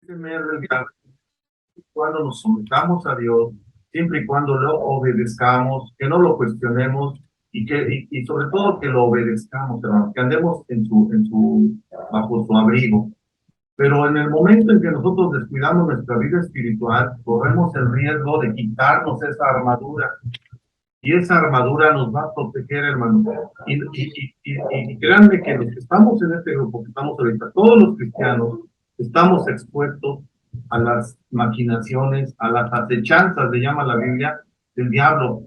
primer lugar, cuando nos sometamos a Dios, siempre y cuando lo obedezcamos, que no lo cuestionemos y sobre todo que lo obedezcamos, hermano, que andemos bajo su abrigo. Pero en el momento en que nosotros descuidamos nuestra vida espiritual, corremos el riesgo de quitarnos esa armadura. Y esa armadura nos va a proteger, hermano. Y créanme que los que estamos en este grupo, que estamos ahorita, todos los cristianos, estamos expuestos a las maquinaciones, a las acechanzas, le llama la Biblia, del diablo,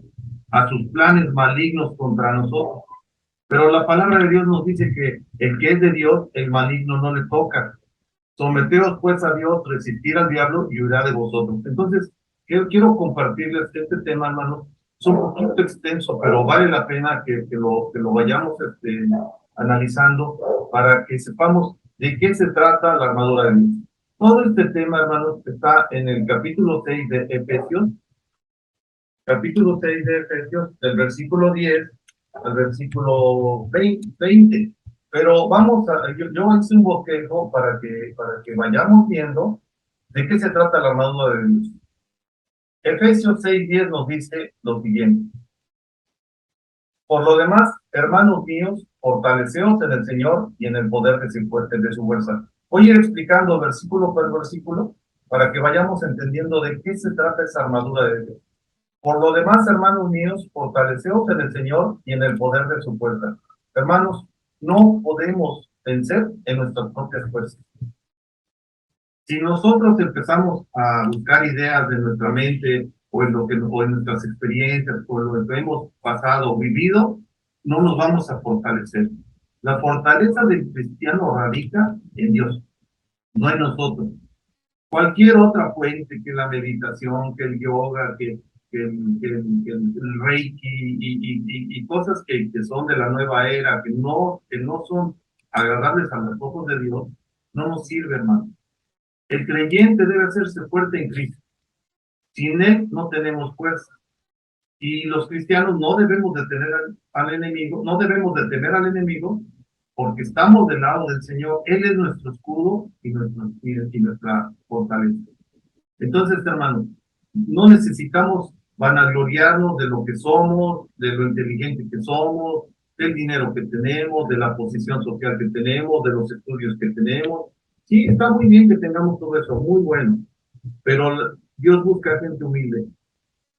a sus planes malignos contra nosotros. Pero la palabra de Dios nos dice que el que es de Dios, el maligno no le toca. Someteos pues a Dios, resistir al diablo y huirá de vosotros. Entonces, quiero compartirles este tema, hermano. Es un poquito extenso, pero vale la pena que lo vayamos analizando para que sepamos de qué se trata la armadura de Dios. Todo este tema, hermanos, está en el capítulo 6 de Efesios, del versículo 10 al versículo 20. Pero yo hice un bosquejo para que vayamos viendo de qué se trata la armadura de Dios. Efesios 6:10 nos dice lo siguiente: por lo demás, hermanos míos, fortaleceos en el Señor y en el poder de su fuerza. Voy a ir explicando versículo por versículo para que vayamos entendiendo de qué se trata esa armadura de Dios. Por lo demás, hermanos míos, fortaleceos en el Señor y en el poder de su fuerza. Hermanos, no podemos vencer en nuestras propias fuerzas. Si nosotros empezamos a buscar ideas de nuestra mente o en nuestras experiencias o en lo que hemos pasado o vivido, no nos vamos a fortalecer. La fortaleza del cristiano radica en Dios, no en nosotros. Cualquier otra fuente, que la meditación, que el yoga, que el reiki y cosas que son de la nueva era, que no son agradables a los ojos de Dios, no nos sirve, hermano. El creyente debe hacerse fuerte en Cristo. Sin Él no tenemos fuerza. Y los cristianos no debemos de temer al enemigo, no debemos de temer al enemigo, porque estamos del lado del Señor. Él es nuestro escudo y nuestra fortaleza. Entonces, hermanos, no necesitamos vanagloriarnos de lo que somos, de lo inteligente que somos, del dinero que tenemos, de la posición social que tenemos, de los estudios que tenemos. Sí, está muy bien que tengamos todo eso, muy bueno, pero Dios busca gente humilde,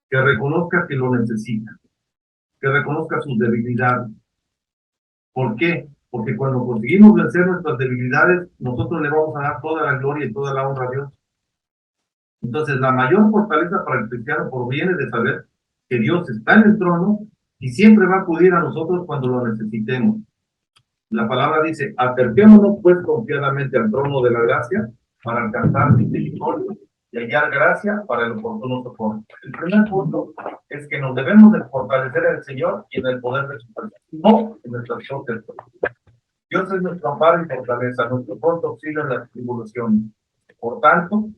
que reconozca que lo necesita, que reconozca sus debilidades. ¿Por qué? Porque cuando conseguimos vencer nuestras debilidades, nosotros le vamos a dar toda la gloria y toda la honra a Dios. Entonces, la mayor fortaleza para el cristiano proviene de saber que Dios está en el trono y siempre va a acudir a nosotros cuando lo necesitemos. La palabra dice: acerquémonos pues confiadamente al trono de la gracia para alcanzar misericordia y hallar gracia para el oportuno socorro. El primer punto es que nos debemos de fortalecer en el Señor y en el poder de su fuerza, no en nuestras propias fuerzas. Dios es nuestro amparo y fortaleza, nuestro pronto auxilio en las tribulaciones. Por tanto,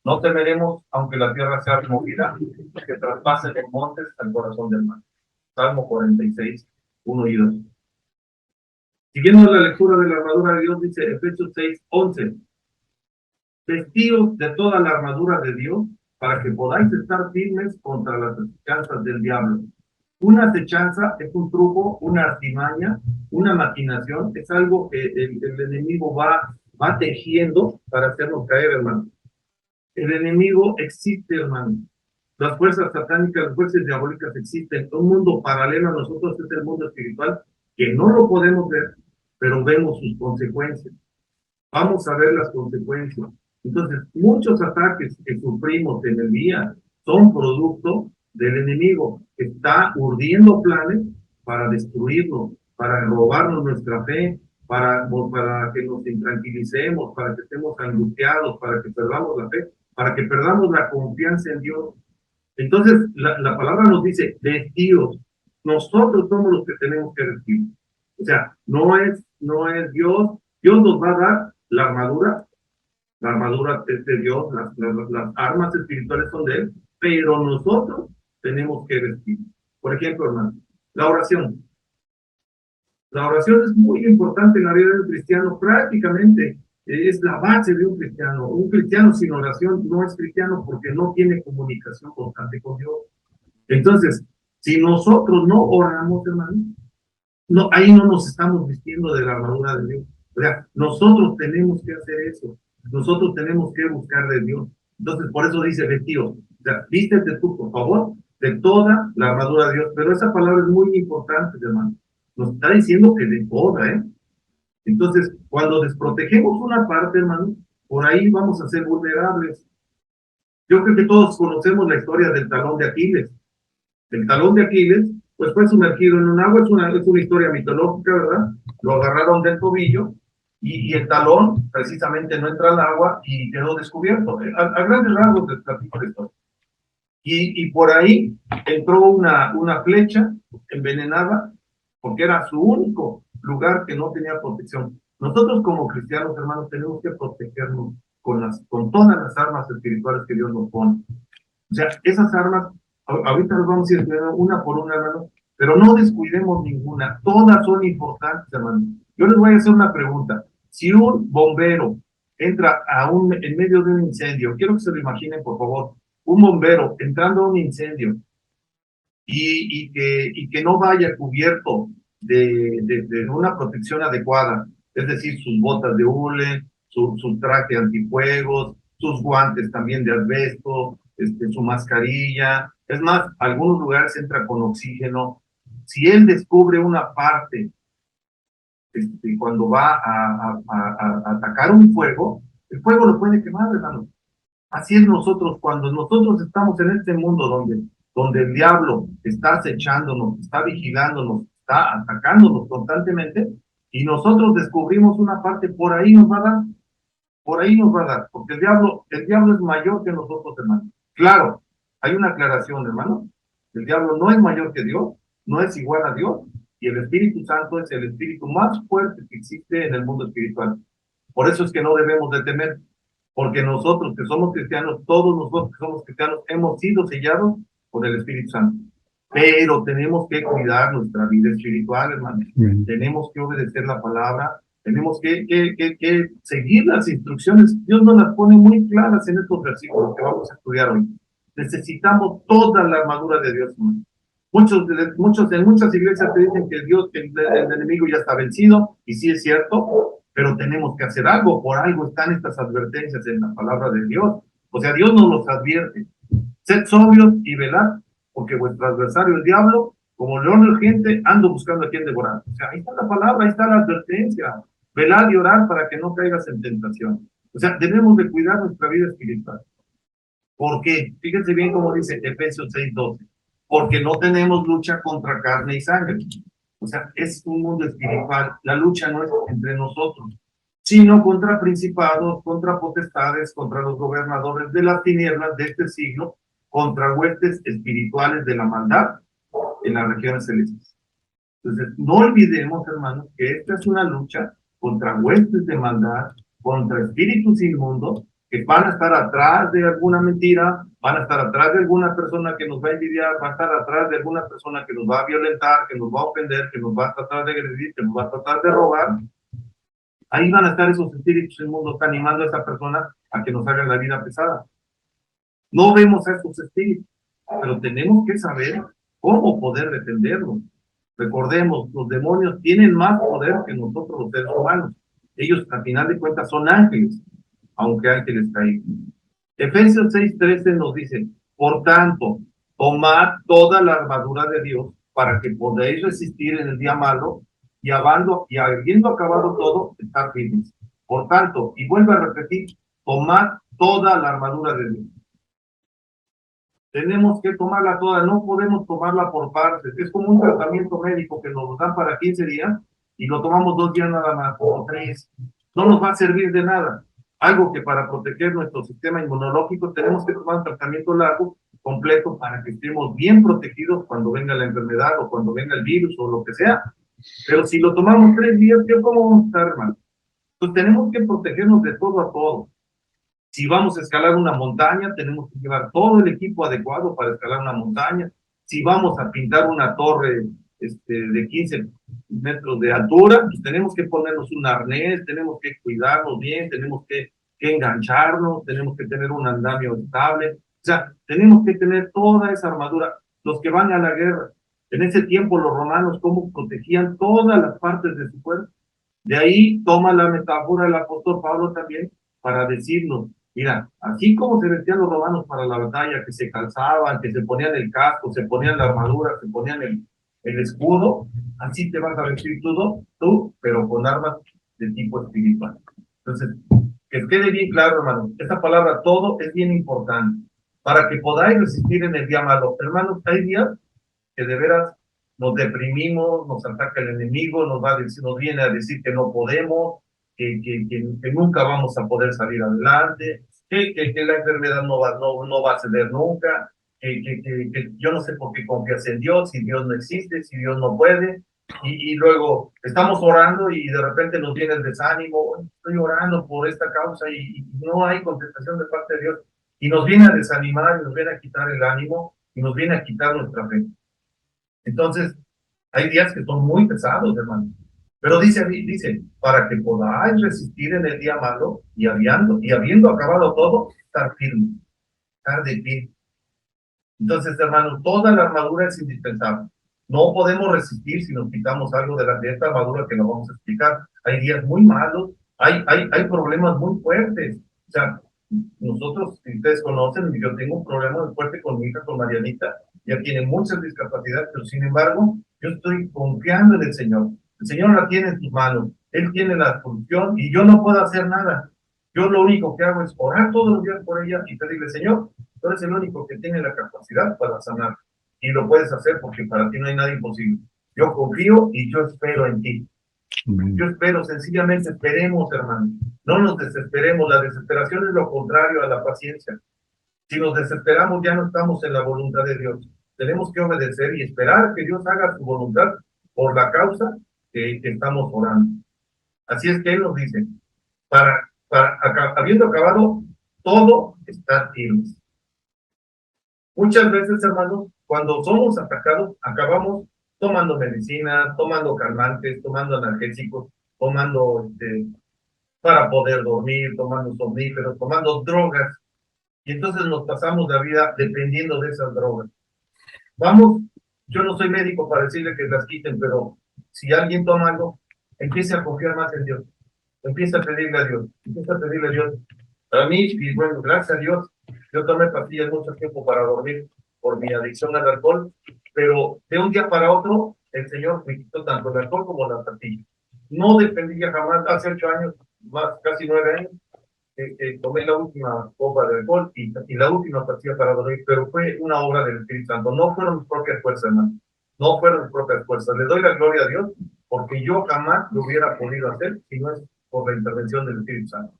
no temeremos aunque la tierra sea removida, que traspase los montes al corazón del mar. Salmo 46, 1 y 2. Siguiendo la lectura de la armadura de Dios, dice Efesios 6:11: vestíos de toda la armadura de Dios para que podáis estar firmes contra las acechanzas del diablo. Una acechanza es un truco, una artimaña, una maquinación, es algo que el enemigo va tejiendo para hacernos caer, hermano. El enemigo existe, hermano. Las fuerzas satánicas, las fuerzas diabólicas existen. Un mundo paralelo a nosotros es el mundo espiritual, que no lo podemos ver, pero vemos sus consecuencias. Vamos a ver las consecuencias. Entonces, muchos ataques que sufrimos en el día son producto del enemigo, que está urdiendo planes para destruirnos, para robarnos nuestra fe, para que nos intranquilicemos, para que estemos angustiados, para que perdamos la fe, para que perdamos la confianza en Dios. Entonces, la palabra nos dice: vestíos. Nosotros somos los que tenemos que vestir. O sea, no es Dios. Dios nos va a dar la armadura es de Dios, las armas espirituales son de Él, pero nosotros tenemos que vestir. Por ejemplo, hermano, la oración. La oración es muy importante en la vida del cristiano. Prácticamente es la base de un cristiano. Un cristiano sin oración no es cristiano porque no tiene comunicación constante con Dios. Entonces, si nosotros no oramos, hermano, no, ahí no nos estamos vistiendo de la armadura de Dios. O sea, nosotros tenemos que hacer eso. Nosotros tenemos que buscar de Dios. Entonces, por eso dice vestidos. O sea, vístete tú, por favor, de toda la armadura de Dios. Pero esa palabra es muy importante, hermano. Nos está diciendo que de toda, ¿eh? Entonces, cuando desprotegemos una parte, hermano, por ahí vamos a ser vulnerables. Yo creo que todos conocemos la historia del talón de Aquiles. El talón de Aquiles, pues fue sumergido en un agua, es una historia mitológica, ¿verdad? Lo agarraron del tobillo y el talón precisamente no entra al agua y quedó descubierto. A grandes rasgos del platico de historia. Y por ahí entró una flecha envenenada porque era su único lugar que no tenía protección. Nosotros como cristianos, hermanos, tenemos que protegernos con todas las armas espirituales que Dios nos pone. O sea, esas armas, ahorita las vamos a ir estudiando una por una, hermano, pero no descuidemos ninguna. Todas son importantes, hermano. Yo les voy a hacer una pregunta. Si un bombero entra en medio de un incendio, quiero que se lo imaginen, por favor, un bombero entrando a un incendio y que no vaya cubierto de una protección adecuada, es decir, sus botas de hule, su traje antifuegos, sus guantes también de asbesto, su mascarilla. Es más, algunos lugares entra con oxígeno. Si él descubre una parte cuando va a atacar un fuego, el fuego lo puede quemar, hermano. Así es nosotros, cuando nosotros estamos en este mundo donde el diablo está acechándonos, está vigilándonos, está atacándonos constantemente, y nosotros descubrimos una parte, por ahí nos va a dar, por ahí nos va a dar, porque el diablo es mayor que nosotros, hermano. Claro, hay una aclaración, hermano. El diablo no es mayor que Dios, no es igual a Dios, y el Espíritu Santo es el espíritu más fuerte que existe en el mundo espiritual. Por eso es que no debemos de temer, porque nosotros que somos cristianos, todos nosotros que somos cristianos, hemos sido sellados por el Espíritu Santo. Pero tenemos que cuidar nuestra vida espiritual, hermano. Tenemos que obedecer la palabra, tenemos que seguir las instrucciones. Dios nos las pone muy claras en estos versículos que vamos a estudiar hoy. Necesitamos toda la armadura de Dios, hermano. En muchas iglesias te dicen que el enemigo ya está vencido, y sí es cierto, pero tenemos que hacer algo. Por algo están estas advertencias en la palabra de Dios. O sea, Dios nos los advierte. Sed sobrios y velad, porque vuestro adversario, el diablo, como león urgente, anda buscando a quien devorar. O sea, ahí está la palabra, ahí está la advertencia. Velad y orad para que no caigas en tentación. O sea, debemos de cuidar nuestra vida espiritual. ¿Por qué? Fíjense bien cómo dice Efesios 6:12. Porque no tenemos lucha contra carne y sangre. O sea, es un mundo espiritual. La lucha no es entre nosotros, sino contra principados, contra potestades, contra los gobernadores de las tinieblas de este siglo, contra huestes espirituales de la maldad en las regiones celestes. Entonces, no olvidemos, hermanos, que esta es una lucha contra huestes de maldad, contra espíritus inmundos, que van a estar atrás de alguna mentira, van a estar atrás de alguna persona que nos va a envidiar, van a estar atrás de alguna persona que nos va a violentar, que nos va a ofender, que nos va a tratar de agredir, que nos va a tratar de robar. Ahí van a estar esos espíritus inmundos animando a esa persona a que nos haga la vida pesada. No vemos a estos espíritus, pero tenemos que saber cómo poder defenderlos. Recordemos, los demonios tienen más poder que nosotros los seres humanos. Ellos, al final de cuentas, son ángeles, aunque ángeles caídos. Efesios 6:13 nos dice, por tanto, tomad toda la armadura de Dios para que podáis resistir en el día malo y habiendo acabado todo, estar firmes. Por tanto, y vuelvo a repetir, tomad toda la armadura de Dios. Tenemos que tomarla toda, no podemos tomarla por partes. Es como un tratamiento médico que nos dan para 15 días y lo tomamos 2 días nada más, o 3. No nos va a servir de nada. Algo que para proteger nuestro sistema inmunológico tenemos que tomar un tratamiento largo, completo, para que estemos bien protegidos cuando venga la enfermedad o cuando venga el virus o lo que sea. Pero si lo tomamos 3 días, ¿cómo vamos a estar, hermano? Entonces tenemos que protegernos de todo a todo. Si vamos a escalar una montaña, tenemos que llevar todo el equipo adecuado para escalar una montaña. Si vamos a pintar una torre de 15 metros de altura, pues tenemos que ponernos un arnés, tenemos que cuidarnos bien, tenemos que engancharnos, tenemos que tener un andamio estable, o sea, tenemos que tener toda esa armadura. Los que van a la guerra, en ese tiempo los romanos, cómo protegían todas las partes de su cuerpo. De ahí toma la metáfora el apóstol Pablo también para decirnos, mira, así como se vestían los romanos para la batalla, que se calzaban, que se ponían el casco, se ponían la armadura, se ponían el escudo, así te vas a vestir tú, pero con armas de tipo espiritual. Entonces, que quede bien claro, hermano, esta palabra todo es bien importante para que podáis resistir en el día malo. Hermanos, hay días que de veras nos deprimimos, nos ataca el enemigo, nos viene a decir que no podemos, que nunca vamos a poder salir adelante, que la enfermedad no va a ceder nunca, que yo no sé por qué confías en Dios, si Dios no existe, si Dios no puede, y luego estamos orando y de repente nos viene el desánimo, estoy orando por esta causa y no hay contestación de parte de Dios, y nos viene a desanimar, y nos viene a quitar el ánimo, y nos viene a quitar nuestra fe. Entonces, hay días que son muy pesados, hermano. Pero dice, para que podáis resistir en el día malo y habiendo acabado todo, estar firme, estar de pie. Entonces, hermano, toda la armadura es indispensable. No podemos resistir si nos quitamos algo de esta armadura que nos vamos a explicar. Hay días muy malos, hay problemas muy fuertes. O sea, nosotros, si ustedes conocen, yo tengo un problema muy fuerte con mi hija, con Marianita. Ya tiene muchas discapacidades, pero sin embargo, yo estoy confiando en el Señor. El Señor la tiene en sus manos. Él tiene la solución y yo no puedo hacer nada. Yo lo único que hago es orar todos los días por ella y pedirle, Señor, tú eres el único que tiene la capacidad para sanar. Y lo puedes hacer porque para ti no hay nada imposible. Yo confío y yo espero en ti. Yo espero, sencillamente esperemos, hermano. No nos desesperemos. La desesperación es lo contrario a la paciencia. Si nos desesperamos, ya no estamos en la voluntad de Dios. Tenemos que obedecer y esperar que Dios haga su voluntad por la causa que estamos orando. Así es que Él nos dice, habiendo acabado, todo está firme. Muchas veces, hermanos, cuando somos atacados, acabamos tomando medicina, tomando calmantes, tomando analgésicos, tomando para poder dormir, tomando somníferos, tomando drogas. Y entonces nos pasamos la vida dependiendo de esas drogas. Vamos, yo no soy médico para decirle que las quiten, pero si alguien toma algo, empiece a confiar más en Dios. Empieza a pedirle a Dios. Empieza a pedirle a Dios. Para mí, y bueno, gracias a Dios, yo tomé pastillas mucho tiempo para dormir por mi adicción al alcohol, pero de un día para otro, el Señor me quitó tanto el alcohol como la pastilla. No dependía jamás, hace 8 años, más casi 9 años, tomé la última copa de alcohol y la última pastilla para dormir, pero fue una obra del Espíritu Santo. No fueron mis propias fuerzas, hermano. No fueron mis propias fuerzas. Le doy la gloria a Dios porque yo jamás lo hubiera podido hacer si no es por la intervención del Espíritu Santo.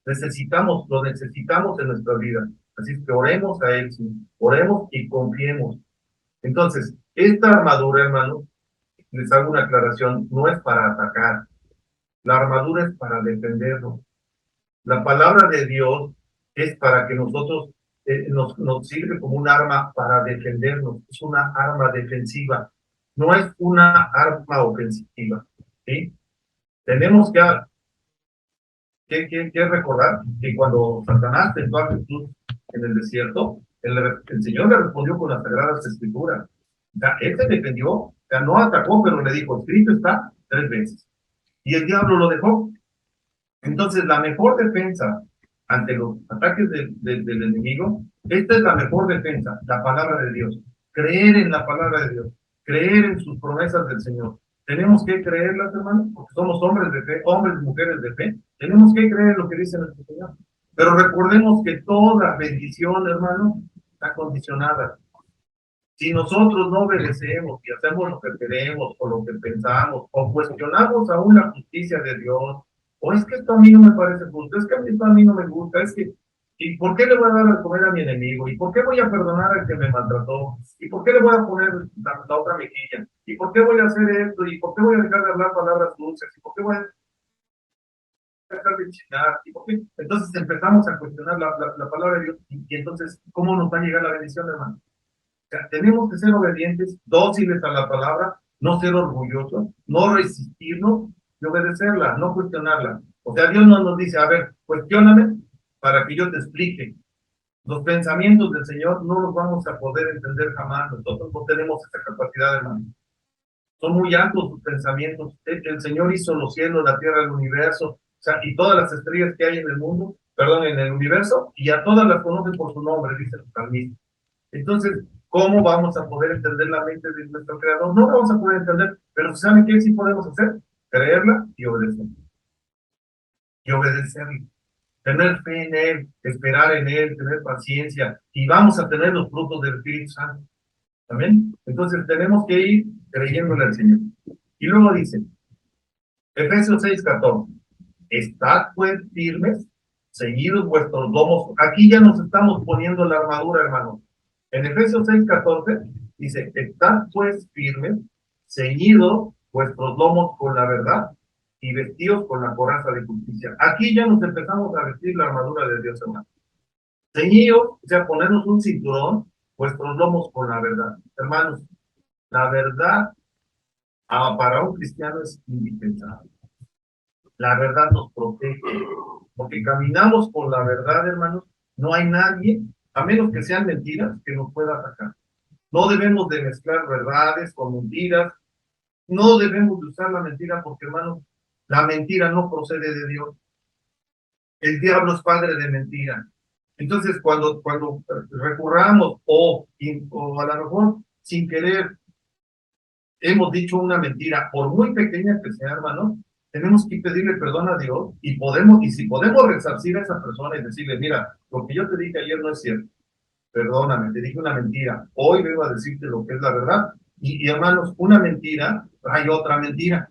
Lo necesitamos en nuestra vida. Así que oremos a Él, sí. Oremos y confiemos. Entonces, esta armadura, hermano, les hago una aclaración, no es para atacar. La armadura es para defendernos. La palabra de Dios es para que nosotros nos sirve como un arma para defendernos. Es una arma defensiva. No es una arma ofensiva. ¿Sí? Tenemos que recordar que cuando Satanás tentó a Jesús en el desierto, el Señor le respondió con las Sagradas Escrituras. O sea, él se defendió, o sea, no atacó, pero le dijo, escrito está 3 veces. Y el diablo lo dejó. Entonces, la mejor defensa ante los ataques del enemigo, esta es la mejor defensa, la palabra de Dios. Creer en la palabra de Dios, creer en sus promesas del Señor. Tenemos que creerlas, hermanos, porque somos hombres de fe, hombres y mujeres de fe. Tenemos que creer en lo que dice nuestro Señor. Pero recordemos que toda bendición, hermano, está condicionada. Si nosotros no obedecemos y hacemos lo que queremos o lo que pensamos o cuestionamos aún la justicia de Dios, o es que esto a mí no me parece justo, es que esto a mí no me gusta, es que, ¿y por qué le voy a dar a comer a mi enemigo? ¿Y por qué voy a perdonar al que me maltrató? ¿Y por qué le voy a poner la otra mejilla? ¿Y por qué voy a hacer esto? ¿Y por qué voy a dejar de hablar palabras dulces? ¿Y por qué voy a dejar de chingar? ¿Y por qué? Entonces empezamos a cuestionar la palabra de Dios y entonces, ¿cómo nos va a llegar la bendición, hermano? O sea, tenemos que ser obedientes, dóciles a la palabra, no ser orgullosos, no resistirnos y obedecerla, no cuestionarla. O sea, Dios no nos dice, a ver, cuestióname para que yo te explique. Los pensamientos del Señor no los vamos a poder entender jamás. Nosotros no tenemos esa capacidad, hermano. Son muy altos sus pensamientos. El Señor hizo los cielos, la tierra, el universo, o sea, y todas las estrellas que hay en el mundo, perdón, en el universo, y a todas las conoce por su nombre, dice el salmista. Entonces, ¿cómo vamos a poder entender la mente de nuestro Creador? No vamos a poder entender, pero ¿saben qué sí podemos hacer? Creerla y obedecerla. Y obedecerla. Tener fe en Él, esperar en Él, tener paciencia, y vamos a tener los frutos del Espíritu Santo. ¿Amén? Entonces tenemos que ir creyéndole al Señor. Y luego dice, Efesios 6:14, estad pues firmes, ceñidos vuestros lomos. Aquí ya nos estamos poniendo la armadura, hermano. En Efesios 6:14 dice, estad pues firmes, ceñidos vuestros lomos con la verdad y vestidos con la coraza de justicia. Aquí ya nos empezamos a vestir la armadura de Dios, hermano. Ceñidos, o sea, ponernos un cinturón, vuestros lomos con la verdad. Hermanos, la verdad para un cristiano es indispensable. La verdad nos protege, porque caminamos por la verdad, hermanos. No hay nadie, a menos que sean mentiras, que nos pueda atacar. No debemos de mezclar verdades con mentiras. No debemos de usar la mentira porque, hermanos, la mentira no procede de Dios. El diablo es padre de mentira. Entonces, cuando recurramos o a lo mejor sin querer hemos dicho una mentira, por muy pequeña que sea, hermano, tenemos que pedirle perdón a Dios y si podemos resarcir a esa persona y decirle, mira, lo que yo te dije ayer no es cierto, perdóname, te dije una mentira, hoy vengo a decirte lo que es la verdad. Y hermanos, una mentira hay otra mentira,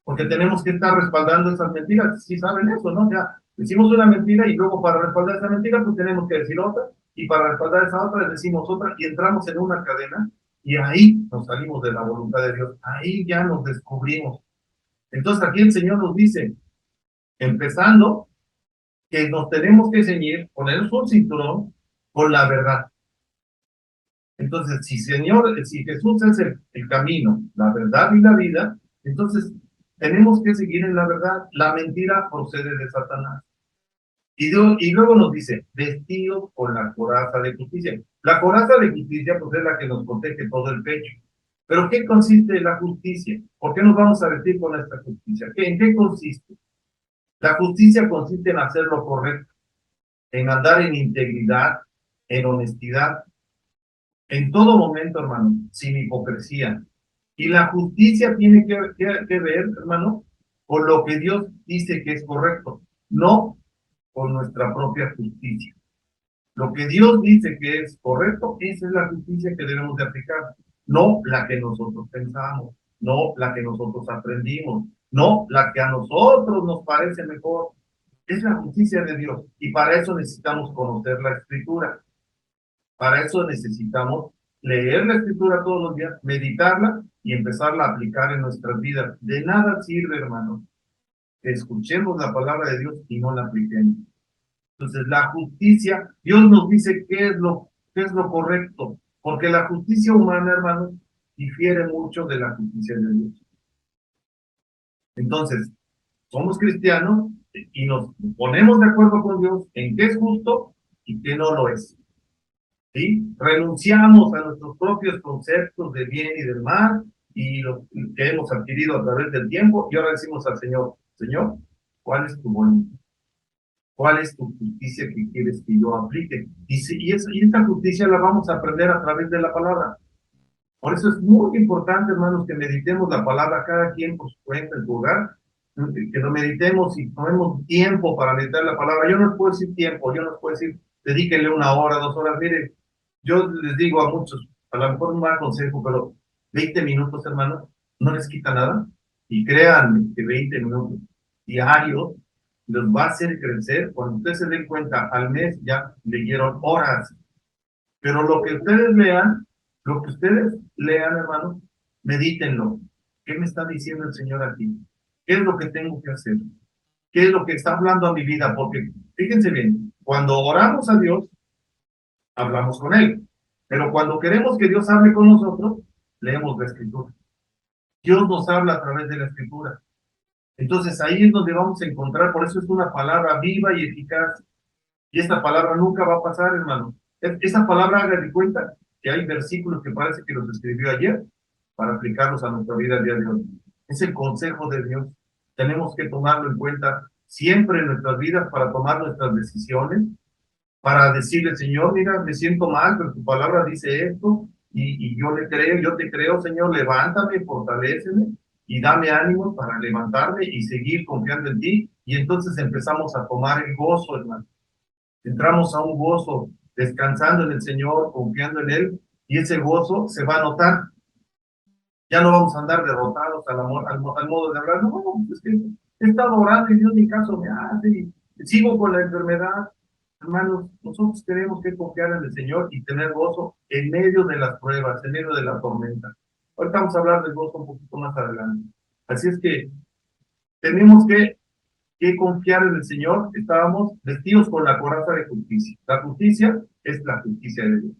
porque tenemos que estar respaldando esas mentiras, si saben eso, ¿no? Ya decimos una mentira y luego para respaldar esa mentira, pues tenemos que decir otra, y para respaldar esa otra decimos otra, y entramos en una cadena, y ahí nos salimos de la voluntad de Dios, ahí ya nos descubrimos. Entonces aquí el Señor nos dice, empezando, que nos tenemos que ceñir, ponernos un cinturón con la verdad. Entonces, si Jesús es el camino, la verdad y la vida, entonces tenemos que seguir en la verdad. La mentira procede de Satanás. Y luego nos dice, vestidos con la coraza de justicia. La coraza de justicia, pues es la que nos protege todo el pecho. Pero ¿qué consiste la justicia? ¿Por qué nos vamos a vestir con esta justicia? ¿En qué consiste? La justicia consiste en hacer lo correcto, en andar en integridad, en honestidad, en todo momento, hermano, sin hipocresía. Y la justicia tiene que ver, hermano, con lo que Dios dice que es correcto, no con nuestra propia justicia. Lo que Dios dice que es correcto, esa es la justicia que debemos de aplicar, no la que nosotros pensamos, no la que nosotros aprendimos, no la que a nosotros nos parece mejor. Es la justicia de Dios y para eso necesitamos conocer la Escritura. Para eso necesitamos leer la Escritura todos los días, meditarla y empezarla a aplicar en nuestras vidas. De nada sirve, hermano, que escuchemos la palabra de Dios y no la apliquemos. Entonces, la justicia, Dios nos dice qué es lo correcto, porque la justicia humana, hermano, difiere mucho de la justicia de Dios. Entonces, somos cristianos y nos ponemos de acuerdo con Dios en qué es justo y qué no lo es. ¿Sí? Renunciamos a nuestros propios conceptos de bien y del mal y lo que hemos adquirido a través del tiempo y ahora decimos al Señor, Señor, ¿cuál es tu voluntad? ¿Cuál es tu justicia que quieres que yo aplique? Y esta justicia la vamos a aprender a través de la palabra. Por eso es muy importante, hermanos, que meditemos la palabra cada quien por su cuenta en su hogar, que lo meditemos y tomemos tiempo para meditar la palabra. Yo no les puedo decir tiempo, yo no les puedo decir dedíquenle 1 hora, 2 horas. Mire, yo les digo a muchos, a lo mejor un mal consejo, pero 20 minutos, hermanos, no les quita nada. Y créanme que 20 minutos diarios los va a hacer crecer. Cuando ustedes se den cuenta, al mes ya leyeron horas. Pero lo que ustedes lean, hermanos, medítenlo. ¿Qué me está diciendo el Señor aquí? ¿Qué es lo que tengo que hacer? ¿Qué es lo que está hablando a mi vida? Porque fíjense bien, cuando oramos a Dios, hablamos con Él. Pero cuando queremos que Dios hable con nosotros, leemos la Escritura. Dios nos habla a través de la Escritura. Entonces ahí es donde vamos a encontrar, por eso es una palabra viva y eficaz. Y esta palabra nunca va a pasar, hermano. Esa palabra, haga de cuenta que hay versículos que parece que los escribió ayer para aplicarlos a nuestra vida el día de hoy. Es el consejo de Dios. Tenemos que tomarlo en cuenta siempre en nuestras vidas para tomar nuestras decisiones, para decirle, Señor, mira, me siento mal, pero tu palabra dice esto, y yo le creo, yo te creo, Señor, levántame, fortaléceme, y dame ánimo para levantarme y seguir confiando en ti, y entonces empezamos a tomar el gozo, hermano. Entramos a un gozo, descansando en el Señor, confiando en Él, y ese gozo se va a notar. Ya no vamos a andar derrotados al modo de hablar, no, es que he estado orando y Dios ni caso me hace, y sigo con la enfermedad. Hermanos, nosotros tenemos que confiar en el Señor y tener gozo en medio de las pruebas, en medio de la tormenta. Ahorita vamos a hablar del gozo un poquito más adelante. Así es que tenemos que confiar en el Señor. Estábamos vestidos con la coraza de justicia. La justicia es la justicia de Dios.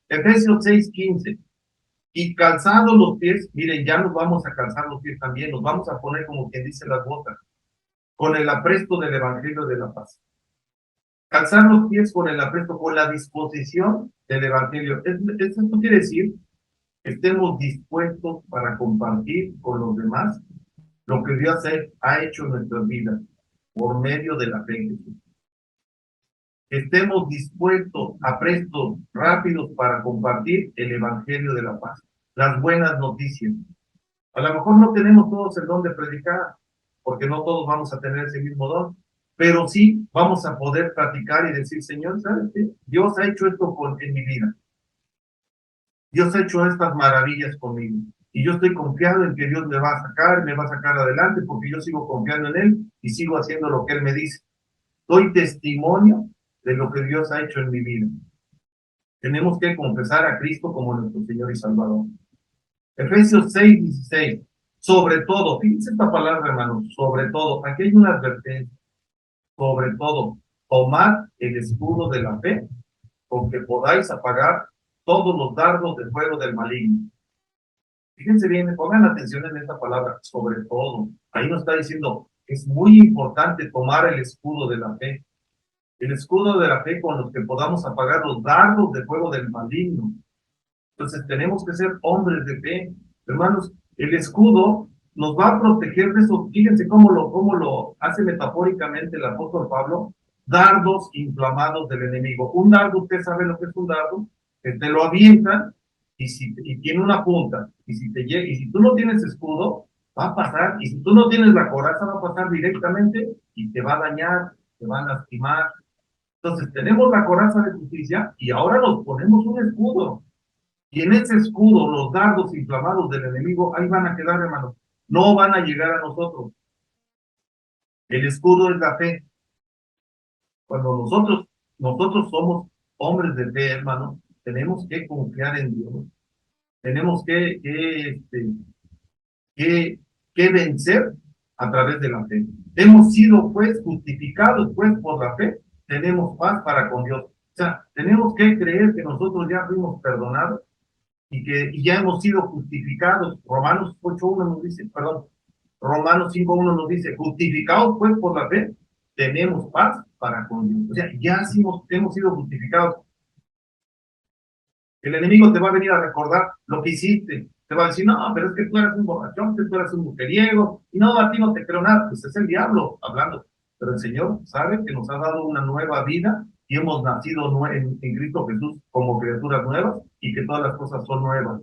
Efesios 6:15. Y calzados los pies, miren, ya nos vamos a calzar los pies también, nos vamos a poner como quien dice las botas, con el apresto del Evangelio de la paz. Calzar los pies con el apresto, con la disposición del Evangelio. Esto quiere decir que estemos dispuestos para compartir con los demás lo que Dios ha hecho en nuestras vidas por medio de la fe en Jesús. Que estemos dispuestos, aprestos, rápidos para compartir el Evangelio de la paz, las buenas noticias. A lo mejor no tenemos todos el don de predicar, porque no todos vamos a tener ese mismo don, pero sí vamos a poder platicar y decir, Señor, ¿sabes qué? Dios ha hecho esto en mi vida. Dios ha hecho estas maravillas conmigo. Y yo estoy confiado en que Dios me va a sacar, me va a sacar adelante, porque yo sigo confiando en Él y sigo haciendo lo que Él me dice. Doy testimonio de lo que Dios ha hecho en mi vida. Tenemos que confesar a Cristo como nuestro Señor y Salvador. Efesios 6:16. Sobre todo, fíjense esta palabra, hermanos, sobre todo, aquí hay una advertencia. Sobre todo, tomad el escudo de la fe, con que podáis apagar todos los dardos de fuego del maligno. Fíjense bien, pongan atención en esta palabra, sobre todo. Ahí nos está diciendo, es muy importante tomar el escudo de la fe. El escudo de la fe con los que podamos apagar los dardos de fuego del maligno. Entonces tenemos que ser hombres de fe. Hermanos, el escudo nos va a proteger de eso. Fíjense cómo lo hace metafóricamente el apóstol Pablo, dardos inflamados del enemigo. Un dardo, usted sabe lo que es un dardo, que te lo avientan y tiene una punta. Y si tú no tienes escudo, va a pasar. Y si tú no tienes la coraza, va a pasar directamente y te va a dañar, te va a lastimar. Entonces tenemos la coraza de justicia y ahora nos ponemos un escudo. Y en ese escudo, los dardos inflamados del enemigo, ahí van a quedar, hermanos. No van a llegar a nosotros. El escudo es la fe. Cuando nosotros somos hombres de fe, hermanos, tenemos que confiar en Dios. Tenemos que vencer a través de la fe. Hemos sido, pues, justificados, pues, por la fe. Tenemos paz para con Dios. O sea, tenemos que creer que nosotros ya fuimos perdonados y ya hemos sido justificados. Romanos 8:1 nos dice, perdón, Romanos 5:1 nos dice, justificados pues por la fe, tenemos paz para con Dios. O sea, ya hemos sido justificados. El enemigo te va a venir a recordar lo que hiciste. Te va a decir, no, pero es que tú eres un borrachón, que tú eres un mujeriego, y no, a ti no te creo nada. Pues es el diablo hablando. Pero el Señor sabe que nos ha dado una nueva vida y hemos nacido en Cristo Jesús como criaturas nuevas y que todas las cosas son nuevas.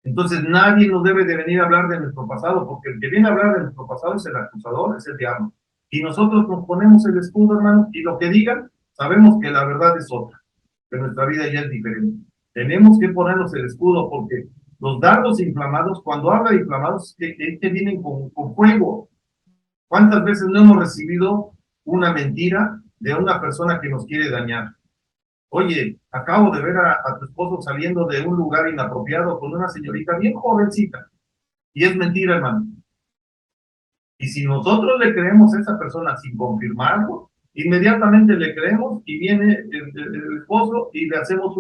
Entonces nadie nos debe de venir a hablar de nuestro pasado, porque el que viene a hablar de nuestro pasado es el acusador, es el diablo. Y nosotros nos ponemos el escudo, hermanos, y lo que digan, sabemos que la verdad es otra, que nuestra vida ya es diferente. Tenemos que ponernos el escudo, porque los dardos inflamados, cuando habla de inflamados, que vienen con fuego. ¿Cuántas veces no hemos recibido una mentira de una persona que nos quiere dañar? Oye, acabo de ver a tu esposo saliendo de un lugar inapropiado con una señorita bien jovencita. Y es mentira, hermano. Y si nosotros le creemos a esa persona sin confirmarlo, inmediatamente le creemos y viene el esposo y le hacemos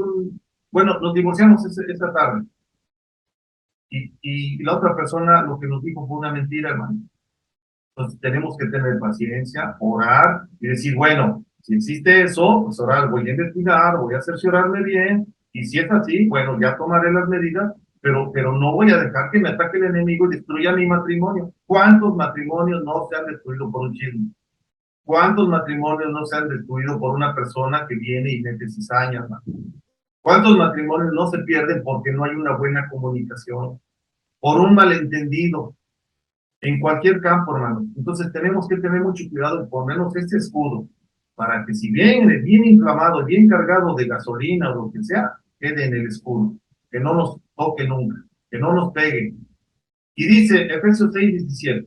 bueno, nos divorciamos esa tarde. y la otra persona lo que nos dijo fue una mentira, hermano. Entonces tenemos que tener paciencia, orar y decir, bueno, si existe eso, pues orar, voy a investigar, voy a cerciorarme bien, y si es así, bueno, ya tomaré las medidas, pero no voy a dejar que me ataque el enemigo y destruya mi matrimonio. ¿Cuántos matrimonios no se han destruido por un chisme? ¿Cuántos matrimonios no se han destruido por una persona que viene y mete cizaña, hermano? ¿Cuántos matrimonios no se pierden porque no hay una buena comunicación? Por un malentendido, en cualquier campo, hermano. Entonces tenemos que tener mucho cuidado, por menos este escudo, para que si viene bien inflamado, bien cargado de gasolina o lo que sea, quede en el escudo, que no nos toque nunca, que no nos pegue. Y dice Efesios 6:17,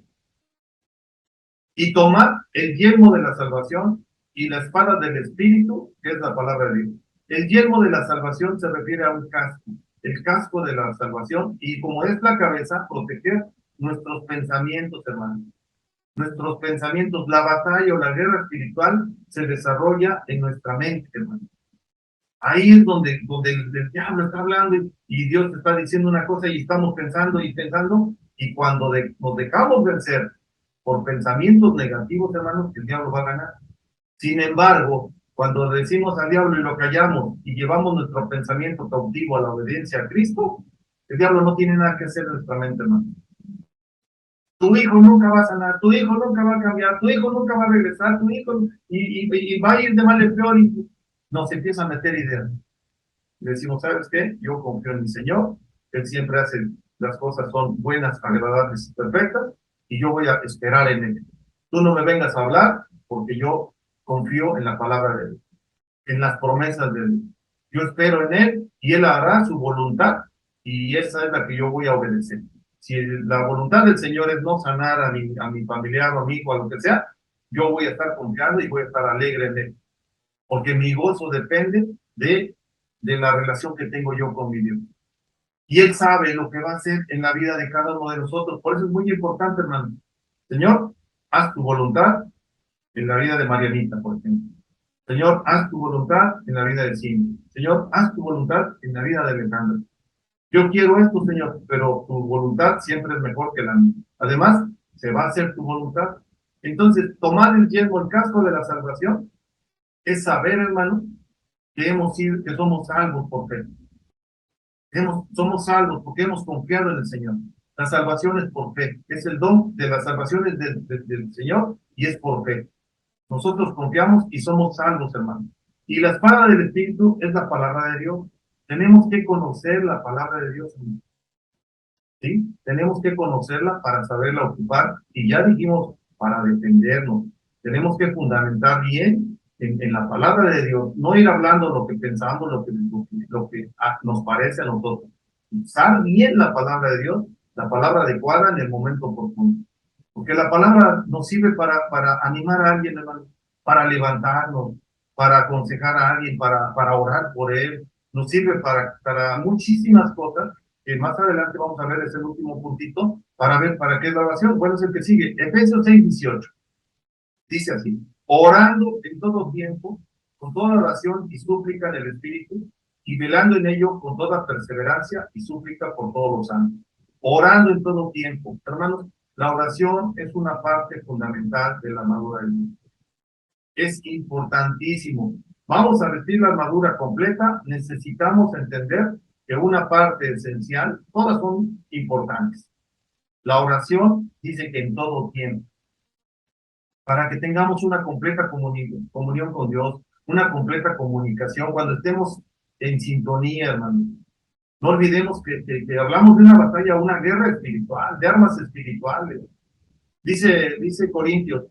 y tomad el yelmo de la salvación y la espada del Espíritu, que es la palabra de Dios. El yelmo de la salvación se refiere a un casco, el casco de la salvación, y como es la cabeza, proteger nuestros pensamientos, hermanos. Nuestros pensamientos, la batalla o la guerra espiritual se desarrolla en nuestra mente, hermano. Ahí es donde el diablo está hablando y Dios te está diciendo una cosa y estamos pensando y pensando, y cuando nos dejamos vencer por pensamientos negativos, hermanos, el diablo va a ganar. Sin embargo, cuando decimos al diablo y lo callamos y llevamos nuestro pensamiento cautivo a la obediencia a Cristo, el diablo no tiene nada que hacer en nuestra mente, hermano. Tu hijo nunca va a sanar, tu hijo nunca va a cambiar, tu hijo nunca va a regresar, tu hijo y va a ir de mal en peor y nos empieza a meter ideas. Le decimos, ¿sabes qué? Yo confío en mi Señor, Él siempre hace las cosas son buenas, agradables y perfectas, y yo voy a esperar en Él. Tú no me vengas a hablar porque yo confío en la palabra de Él, en las promesas de Él. Yo espero en Él y Él hará su voluntad y esa es la que yo voy a obedecer. Si la voluntad del Señor es no sanar a mi familiar o a mi hijo, a lo que sea, yo voy a estar confiando y voy a estar alegre en Él, porque mi gozo depende de la relación que tengo yo con mi Dios. Y Él sabe lo que va a hacer en la vida de cada uno de nosotros. Por eso es muy importante, hermano. Señor, haz tu voluntad en la vida de Marianita, por ejemplo. Señor, haz tu voluntad en la vida de Cindy. Señor, haz tu voluntad en la vida de Alejandra. Yo quiero esto, Señor, pero tu voluntad siempre es mejor que la mía. Además, se va a hacer tu voluntad. Entonces, tomar el yelmo, el casco de la salvación, es saber, hermano, que hemos sido, que somos salvos por fe. Somos salvos porque hemos confiado en el Señor. La salvación es por fe. Es el don de la salvación es del Señor y es por fe. Nosotros confiamos y somos salvos, hermano. Y la espada del Espíritu es la palabra de Dios. Tenemos que conocer la palabra de Dios, hermano. ¿Sí? Tenemos que conocerla para saberla ocupar y ya dijimos, para defendernos. Tenemos que fundamentar bien en la palabra de Dios, no ir hablando lo que pensamos, lo que nos parece a nosotros. Usar bien la palabra de Dios, la palabra adecuada en el momento oportuno. Porque la palabra nos sirve para animar a alguien, hermano, para levantarnos, para aconsejar a alguien, para orar por él. Nos sirve para muchísimas cosas que más adelante vamos a ver, es el último puntito, para ver para qué es la oración. Bueno, es el que sigue. Efesios 6:18. Dice así, orando en todo tiempo, con toda oración y súplica en el Espíritu, y velando en ello con toda perseverancia y súplica por todos los santos. Orando en todo tiempo. Hermanos, la oración es una parte fundamental de la armadura del mundo. Es importantísimo. Vamos a vestir la armadura completa, necesitamos entender que una parte esencial, todas son importantes. La oración dice que en todo tiempo, para que tengamos una completa comunión con Dios, una completa comunicación, cuando estemos en sintonía, hermano. No olvidemos que hablamos de una batalla, una guerra espiritual, de armas espirituales. Dice Corintios,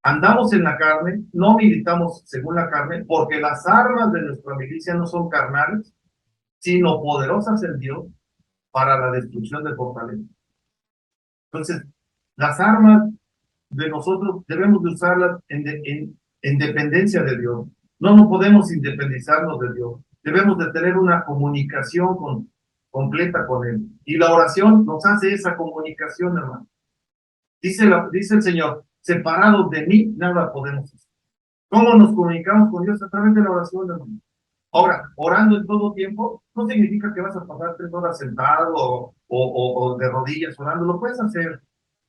andamos en la carne, no militamos según la carne, porque las armas de nuestra milicia no son carnales, sino poderosas en Dios para la destrucción de fortalezas. Entonces, las armas de nosotros debemos de usarlas en dependencia de Dios. No podemos independizarnos de Dios. Debemos de tener una comunicación completa con Él. Y la oración nos hace esa comunicación, hermano. Dice el Señor, separados de mí, nada podemos hacer. ¿Cómo nos comunicamos con Dios? A través de la oración, hermano. Ahora, orando en todo tiempo no significa que vas a pasar 3 horas sentado o de rodillas orando, lo puedes hacer,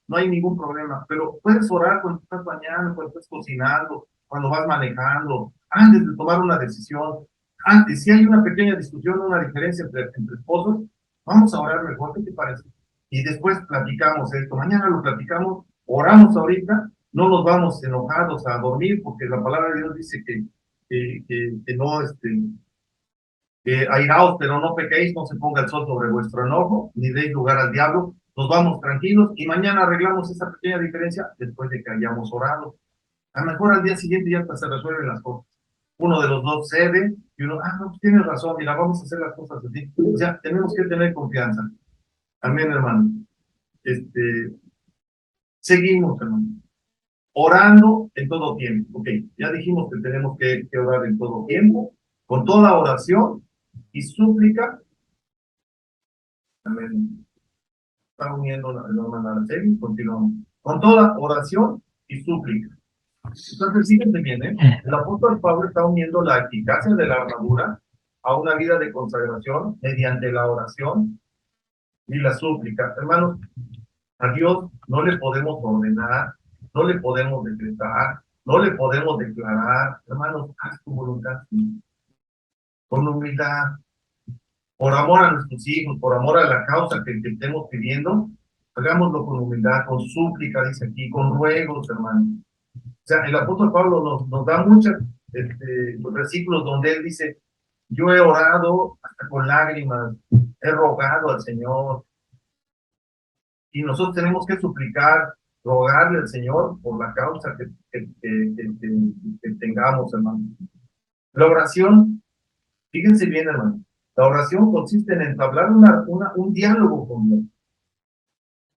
no hay ningún problema, pero puedes orar cuando estás bañando, cuando estás cocinando, cuando vas manejando, antes de tomar una decisión, antes, si hay una pequeña discusión, una diferencia entre esposos, vamos a orar mejor, ¿qué te parece? Y después platicamos esto, mañana lo platicamos, oramos ahorita, no nos vamos enojados a dormir, porque la palabra de Dios dice que no, airaos, pero no pequéis, no se ponga el sol sobre vuestro enojo, ni deis lugar al diablo, nos vamos tranquilos y mañana arreglamos esa pequeña diferencia después de que hayamos orado. A lo mejor al día siguiente ya hasta se resuelven las cosas. Uno de los dos cede y uno, no, pues tienes razón, mira, vamos a hacer las cosas así. Ya, tenemos que tener confianza. Amén, hermano. Seguimos, hermano. Orando en todo tiempo. Ok, ya dijimos que tenemos que orar en todo tiempo, con toda oración y súplica. Amén. Está uniendo la hermana Araceli, continuamos. Con toda oración y súplica. Entonces, fíjense bien, el apóstol Pablo está uniendo la eficacia de la armadura a una vida de consagración mediante la oración y la súplica. Hermanos, a Dios no le podemos ordenar, no le podemos decretar, no le podemos declarar. Hermanos, haz tu voluntad con humildad, por amor a nuestros hijos, por amor a la causa que estemos pidiendo, hagámoslo con humildad, con súplica, dice aquí, con ruegos, hermanos. O sea, el apóstol Pablo nos da muchos versículos donde él dice, yo he orado hasta con lágrimas, he rogado al Señor, y nosotros tenemos que suplicar, rogarle al Señor por la causa que tengamos, hermano. La oración, fíjense bien, hermano, la oración consiste en entablar un diálogo con Dios,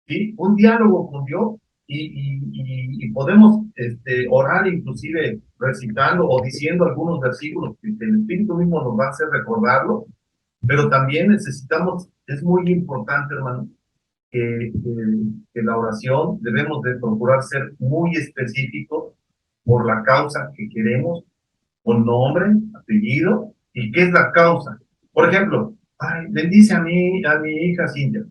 ¿sí? Un diálogo con Dios y podemos orar inclusive recitando o diciendo algunos versículos que el Espíritu mismo nos va a hacer recordarlo, pero también necesitamos, es muy importante, hermano, que la oración debemos de procurar ser muy específicos por la causa que queremos, con nombre, apellido, y qué es la causa. Por ejemplo, bendice a mi hija Cintia.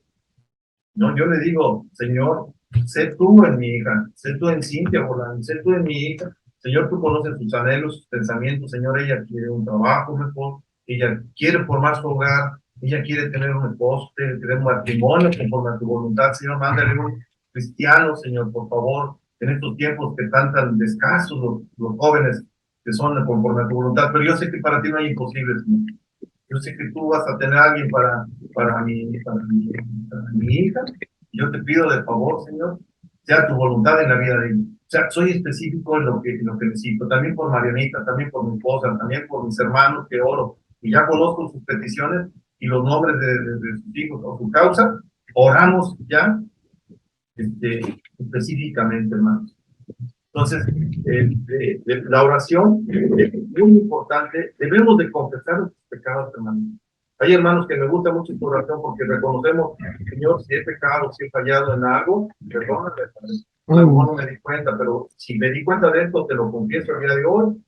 No, yo le digo, Señor, sé tú en mi hija, sé tú en Cintia, Rolando, sé tú en mi hija. Señor, tú conoces sus anhelos, sus pensamientos. Señor, ella quiere un trabajo mejor, ella quiere formar su hogar, ella quiere tener un esposo, quiere tener un matrimonio conforme a tu voluntad. Señor, mándale un cristiano, Señor, por favor, en estos tiempos que están tan escasos los jóvenes que son conforme a tu voluntad. Pero yo sé que para ti no hay imposibles, Señor. Yo sé que tú vas a tener a alguien para mi hija. Yo te pido de favor, Señor, sea tu voluntad en la vida de ella. O sea, soy específico en lo que necesito. También por Marianita, también por mi esposa, también por mis hermanos que oro. Y ya conozco sus peticiones y los nombres de sus hijos o su causa. Oramos ya específicamente, hermanos. Entonces, la oración es muy importante. Debemos de confesar nuestros pecados, hermanos. Hay hermanos que me gusta mucho tu oración porque reconocemos, Señor, si he pecado, si he fallado en algo, perdóname. A lo mejor no me di cuenta, pero si me di cuenta de esto, te lo confieso el día de hoy.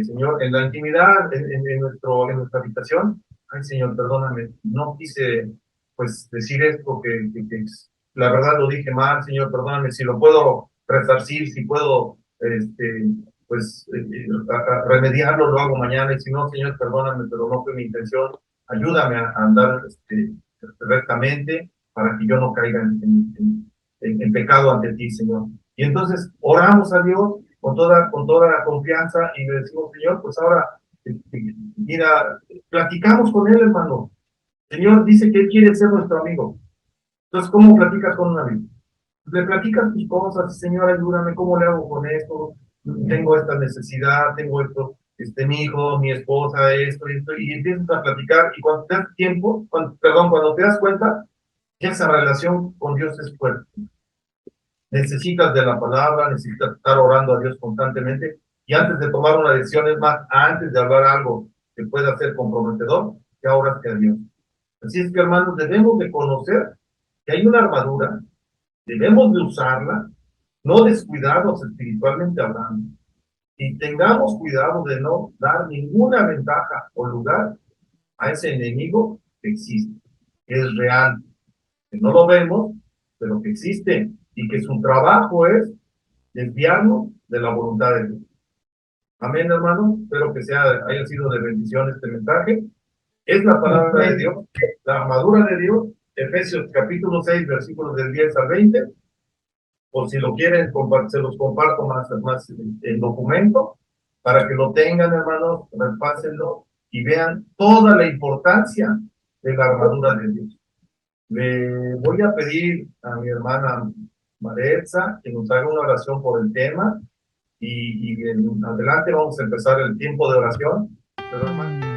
Señor, en la intimidad, en nuestra habitación, ay, Señor, perdóname, no quise, pues, decir esto que la verdad lo dije mal, Señor, perdóname, si lo puedo resarcir, si puedo, pues, remediarlo, lo hago mañana, y si no, Señor, perdóname, pero no fue mi intención, ayúdame a andar rectamente para que yo no caiga en pecado ante ti, Señor. Y entonces oramos a Dios con toda la confianza y le decimos, Señor, pues ahora, mira, platicamos con Él, hermano. Señor dice que Él quiere ser nuestro amigo. Entonces, ¿cómo platicas con un amigo? Le platicas tus cosas, Señor, ayúdame, ¿cómo le hago con esto? Tengo esta necesidad, tengo esto, mi hijo, mi esposa, esto, y empiezas a platicar, y cuando te das tiempo, cuando te das cuenta, que esa relación con Dios es fuerte. Necesitas de la palabra, necesitas estar orando a Dios constantemente, y antes de tomar una decisión, es más, antes de hablar algo que pueda ser comprometedor, ya oraste a Dios. Así es que, hermanos, debemos de conocer que hay una armadura, debemos de usarla, no descuidarnos espiritualmente hablando. Y tengamos cuidado de no dar ninguna ventaja o lugar a ese enemigo que existe, que es real, que no lo vemos, pero que existe y que su trabajo es desviarnos de la voluntad de Dios. Amén, hermano. Espero que haya sido de bendición este mensaje. Es la palabra de Dios, la armadura de Dios, Efesios capítulo 6, versículos del 10 al 20. Por si lo quieren, se los comparto más el documento, para que lo tengan, hermanos, repásenlo y vean toda la importancia de la armadura de Dios. Le voy a pedir a mi hermana Maretza que nos haga una oración por el tema y en adelante vamos a empezar el tiempo de oración. Pero, hermano,